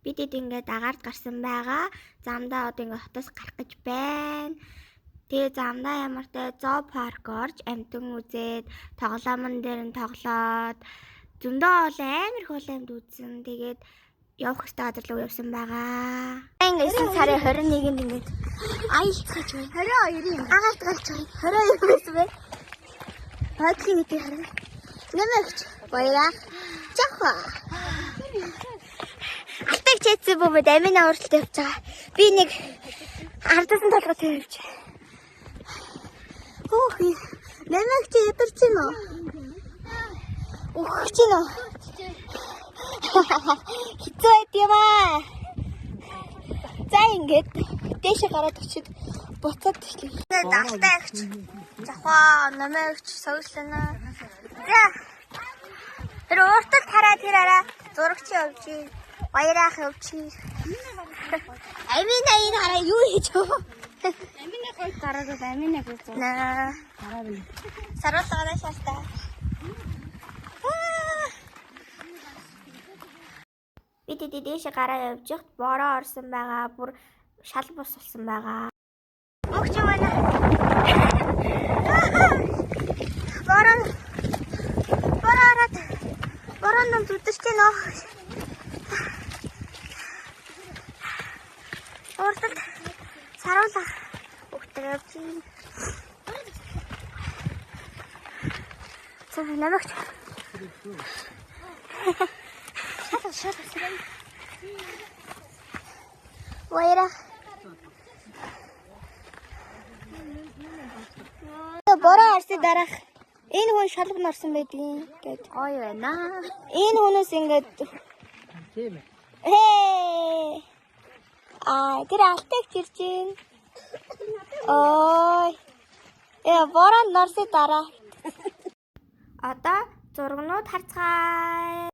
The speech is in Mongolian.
Бидэд ингээд агаард гарсан байгаа. Замдаа одоо ингээд хотоос гарах гэж байна. Тэгээ замдаа ямартай зоо парк орж амтан үзээд тоглоомн дээр нь тоглоод зөндөө амар их амд үзсэн. Тэгээд явах хэрэгтэй газар руу явсан байгаа. Ингээд 9 сарын 21-нд ингээд аялцгааж байна. 22-ийн агаард гарч байгаа. 22 байсан бэ? Хаадлын үгүй харна. Нэмэгч баяраа. Жахва. Алтайг чийсэн бөмбөд амина уралт явж байгаа. Би нэг ардсан толгой тавьж. Хөөх. Нэмэгч ядарч гин үү? Ухч гин үү? Хитүү байд юм аа. За ингээд дээшээ гараад очиж буцаад ирлээ. Алтайгч. Жахва нэмэгч согслоно. За. Тэр уртад хараад ирээрээ зурагч явж. Баярах явчих. Амина энэ хараа юу хийж байгаа? Амина гой гараад амина гой зоо. Гараа. Саруулгаараа шаалтаа. Бид дэдээш гараа явж хат бороо орсон байгаа. Бүр шал бус болсон байгаа. Өгч байна. Бороо ном зүдэрч нөө. Уртад саруулга өгтөрөв. Цаа намагч. Шат. Вайра. Бороо арсыг дараах. Энэ хүн шалган нарсан байдгийн гэж ой байна. Энэ хүнээс ингээд тийм ээ. Тэр алтайг чирж гин. Ой. Бороо нарсыг дараа. Одоо зургнууд харцгаая.